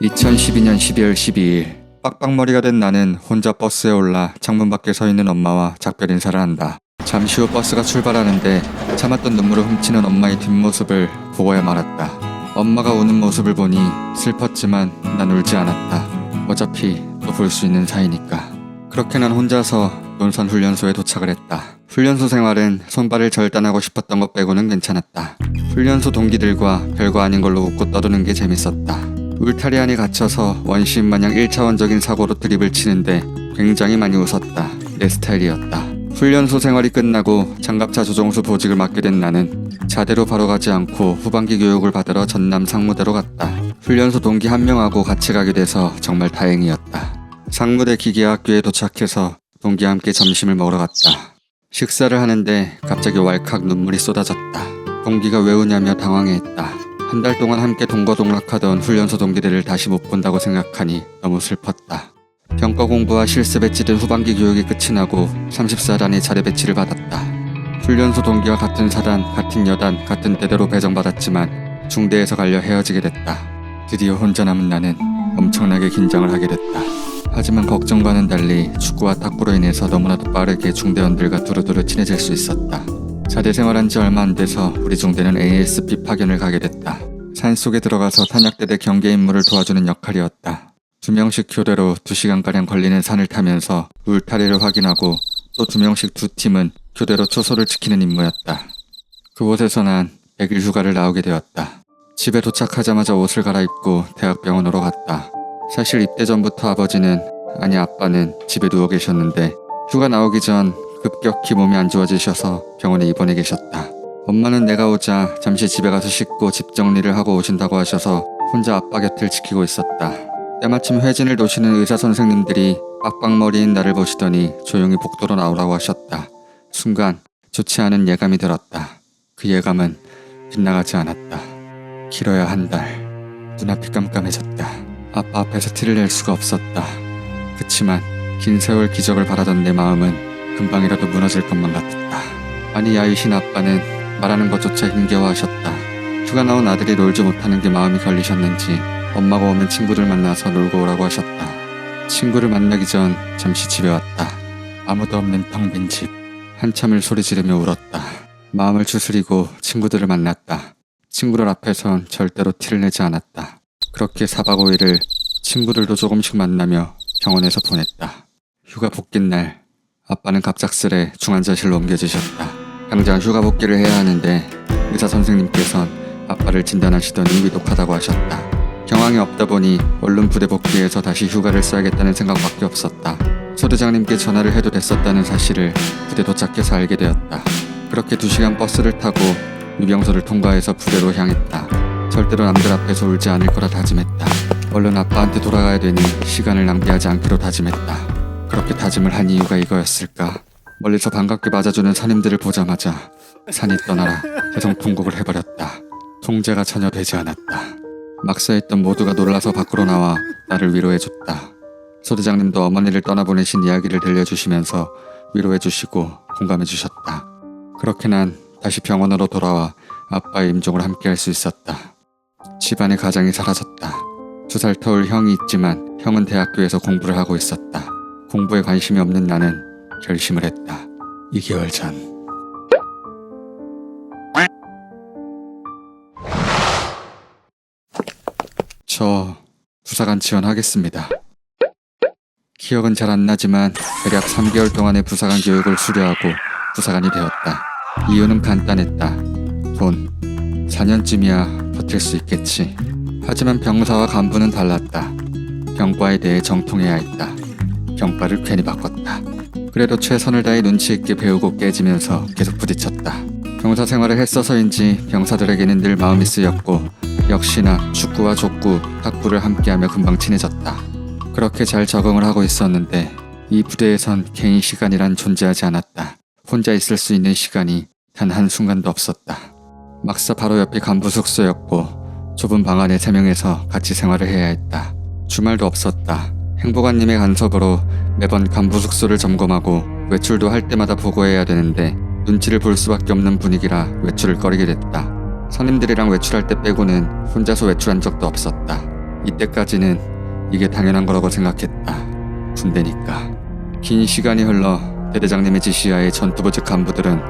2012년 12월 12일 빡빡머리가 된 나는 혼자 버스에 올라 창문 밖에 서 있는 엄마와 작별 인사를 한다. 잠시 후 버스가 출발하는데 참았던 눈물을 훔치는 엄마의 뒷모습을 보고야 말았다. 엄마가 우는 모습을 보니 슬펐지만 난 울지 않았다. 어차피 또 볼 수 있는 사이니까. 그렇게 난 혼자서 논산 훈련소에 도착을 했다. 훈련소 생활은 손발을 절단하고 싶었던 것 빼고는 괜찮았다. 훈련소 동기들과 별거 아닌 걸로 웃고 떠드는 게 재밌었다. 울타리 안에 갇혀서 원시인 마냥 1차원적인 사고로 드립을 치는데 굉장히 많이 웃었다. 내 스타일이었다. 훈련소 생활이 끝나고 장갑차 조종수 보직을 맡게 된 나는 자대로 바로 가지 않고 후반기 교육을 받으러 전남 상무대로 갔다. 훈련소 동기 한 명하고 같이 가게 돼서 정말 다행이었다. 상무대 기계학교에 도착해서 동기와 함께 점심을 먹으러 갔다. 식사를 하는데 갑자기 왈칵 눈물이 쏟아졌다. 동기가 왜 우냐며 당황해했다. 한 달 동안 함께 동거동락하던 훈련소 동기들을 다시 못 본다고 생각하니 너무 슬펐다. 평가 공부와 실습에 찌든 후반기 교육이 끝이 나고 34단의 자대 배치를 받았다. 훈련소 동기와 같은 사단, 같은 여단, 같은 대대로 배정받았지만 중대에서 갈려 헤어지게 됐다. 드디어 혼자 남은 나는 엄청나게 긴장을 하게 됐다. 하지만 걱정과는 달리 축구와 탁구로 인해서 너무나도 빠르게 중대원들과 두루두루 친해질 수 있었다. 자대 생활한 지 얼마 안 돼서 우리 중대는 ASP 파견을 가게 됐다. 산속에 들어가서 탄약대대 경계 임무를 도와주는 역할이었다. 2명씩 교대로 2시간가량 걸리는 산을 타면서 울타리를 확인하고 또 2명씩 두 팀은 교대로 초소를 지키는 임무였다. 그곳에서 난 100일 휴가를 나오게 되었다. 집에 도착하자마자 옷을 갈아입고 대학병원으로 갔다. 사실 입대 전부터 아빠는 집에 누워 계셨는데 휴가 나오기 전 급격히 몸이 안 좋아지셔서 병원에 입원해 계셨다. 엄마는 내가 오자 잠시 집에 가서 씻고 집 정리를 하고 오신다고 하셔서 혼자 아빠 곁을 지키고 있었다. 때마침 회진을 도시는 의사 선생님들이 빡빡머리인 나를 보시더니 조용히 복도로 나오라고 하셨다. 순간 좋지 않은 예감이 들었다. 그 예감은 빗나가지 않았다. 길어야 한 달. 눈앞이 깜깜해졌다. 아빠 앞에서 티를 낼 수가 없었다. 그치만 긴 세월 기적을 바라던 내 마음은 금방이라도 무너질 것만 같았다. 아니 야이신 아빠는 말하는 것조차 힘겨워하셨다. 휴가 나온 아들이 놀지 못하는 게 마음이 걸리셨는지 엄마가 오면 친구들 만나서 놀고 오라고 하셨다. 친구를 만나기 전 잠시 집에 왔다. 아무도 없는 텅 빈 집. 한참을 소리 지르며 울었다. 마음을 추스리고 친구들을 만났다. 친구들 앞에선 절대로 티를 내지 않았다. 그렇게 4박 5일을 친구들도 조금씩 만나며 병원에서 보냈다. 휴가 복귀 날 아빠는 갑작스레 중환자실로 옮겨지셨다. 당장 휴가 복귀를 해야 하는데 의사 선생님께선 아빠를 진단하시더니 위독하다고 하셨다. 경황이 없다 보니 얼른 부대 복귀해서 다시 휴가를 써야겠다는 생각밖에 없었다. 소대장님께 전화를 해도 됐었다는 사실을 부대 도착해서 알게 되었다. 그렇게 2시간 버스를 타고 유병소를 통과해서 부대로 향했다. 절대로 남들 앞에서 울지 않을 거라 다짐했다. 얼른 아빠한테 돌아가야 되니 시간을 낭비하지 않기로 다짐했다. 그렇게 다짐을 한 이유가 이거였을까? 멀리서 반갑게 맞아주는 산임들을 보자마자 산이 떠나라 대성통곡을 해버렸다. 통제가 전혀 되지 않았다. 막사에 있던 모두가 놀라서 밖으로 나와 나를 위로해줬다. 소대장님도 어머니를 떠나보내신 이야기를 들려주시면서 위로해주시고 공감해주셨다. 그렇게 난 다시 병원으로 돌아와 아빠의 임종을 함께할 수 있었다. 집안의 가장이 사라졌다. 2살 터울 형이 있지만 형은 대학교에서 공부를 하고 있었다. 공부에 관심이 없는 나는 결심을 했다. 2개월 전. 저 부사관 지원하겠습니다. 기억은 잘 안 나지만 대략 3개월 동안의 부사관 교육을 수료하고 부사관이 되었다. 이유는 간단했다. 돈. 4년쯤이야 버틸 수 있겠지. 하지만 병사와 간부는 달랐다. 병과에 대해 정통해야 했다. 병과를 괜히 바꿨다. 그래도 최선을 다해 눈치 있게 배우고 깨지면서 계속 부딪혔다. 병사 생활을 했어서인지 병사들에게는 늘 마음이 쓰였고 역시나 축구와 족구, 탁구를 함께하며 금방 친해졌다. 그렇게 잘 적응을 하고 있었는데 이 부대에선 개인 시간이란 존재하지 않았다. 혼자 있을 수 있는 시간이 단 한순간도 없었다. 막사 바로 옆이 간부 숙소였고 좁은 방 안에 3명에서 같이 생활을 해야 했다. 주말도 없었다. 행보관님의 간섭으로 매번 간부 숙소를 점검하고 외출도 할 때마다 보고해야 되는데 눈치를 볼 수밖에 없는 분위기라 외출을 꺼리게 됐다. 선임들이랑 외출할 때 빼고는 혼자서 외출한 적도 없었다. 이때까지는 이게 당연한 거라고 생각했다. 군대니까. 긴 시간이 흘러 대대장님의 지시하에 전투부직 간부들은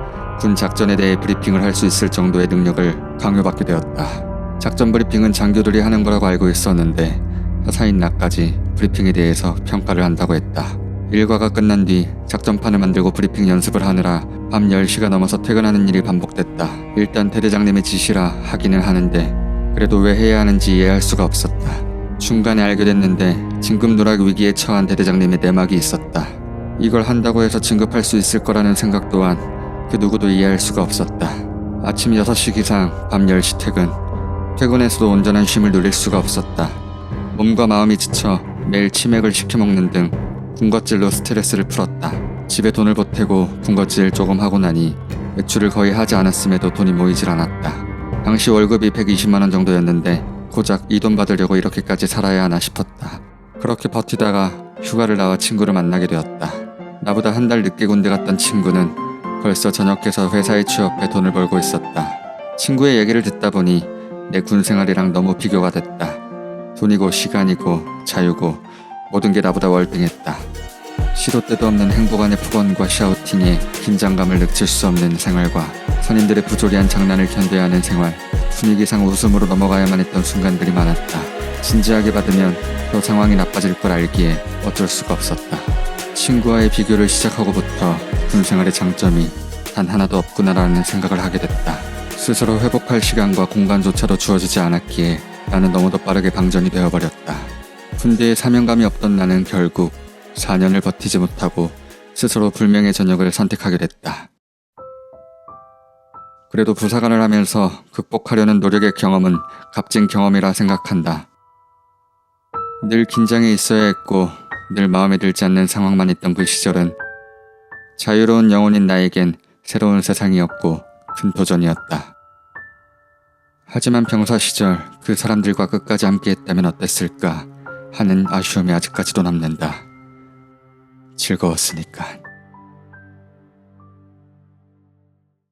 군 작전에 대해 브리핑을 할 수 있을 정도의 능력을 강요받게 되었다. 작전 브리핑은 장교들이 하는 거라고 알고 있었는데 사사인 나까지 브리핑에 대해서 평가를 한다고 했다. 일과가 끝난 뒤 작전판을 만들고 브리핑 연습을 하느라 밤 10시가 넘어서 퇴근하는 일이 반복됐다. 일단 대대장님의 지시라 하기는 하는데 그래도 왜 해야 하는지 이해할 수가 없었다. 중간에 알게 됐는데 진급 누락 위기에 처한 대대장님의 내막이 있었다. 이걸 한다고 해서 진급할 수 있을 거라는 생각 또한 그 누구도 이해할 수가 없었다. 아침 6시 기상, 밤 10시 퇴근. 퇴근해서도 온전한 쉼을 누릴 수가 없었다. 몸과 마음이 지쳐 매일 치맥을 시켜 먹는 등 군것질로 스트레스를 풀었다. 집에 돈을 보태고 군것질 조금 하고 나니 외출을 거의 하지 않았음에도 돈이 모이질 않았다. 당시 월급이 120만 원 정도였는데 고작 이 돈 받으려고 이렇게까지 살아야 하나 싶었다. 그렇게 버티다가 휴가를 나와 친구를 만나게 되었다. 나보다 한 달 늦게 군대 갔던 친구는 벌써 전역해서 회사에 취업해 돈을 벌고 있었다. 친구의 얘기를 듣다 보니 내 군 생활이랑 너무 비교가 됐다. 돈이고 시간이고 자유고 모든 게 나보다 월등했다. 시도 때도 없는 행복 안의 푸건과 샤우팅에 긴장감을 느낄 수 없는 생활과 선임들의 부조리한 장난을 견뎌야 하는 생활, 분위기상 웃음으로 넘어가야만 했던 순간들이 많았다. 진지하게 받으면 더 상황이 나빠질 걸 알기에 어쩔 수가 없었다. 친구와의 비교를 시작하고부터 군 생활의 장점이 단 하나도 없구나라는 생각을 하게 됐다. 스스로 회복할 시간과 공간조차도 주어지지 않았기에 나는 너무도 빠르게 방전이 되어버렸다. 군대에 사명감이 없던 나는 결국 4년을 버티지 못하고 스스로 불명예 전역을 선택하게 됐다. 그래도 부사관을 하면서 극복하려는 노력의 경험은 값진 경험이라 생각한다. 늘 긴장해 있어야 했고 늘 마음에 들지 않는 상황만 있던 그 시절은 자유로운 영혼인 나에겐 새로운 세상이었고 큰 도전이었다. 하지만 병사 시절 그 사람들과 끝까지 함께했다면 어땠을까 하는 아쉬움이 아직까지도 남는다. 즐거웠으니까.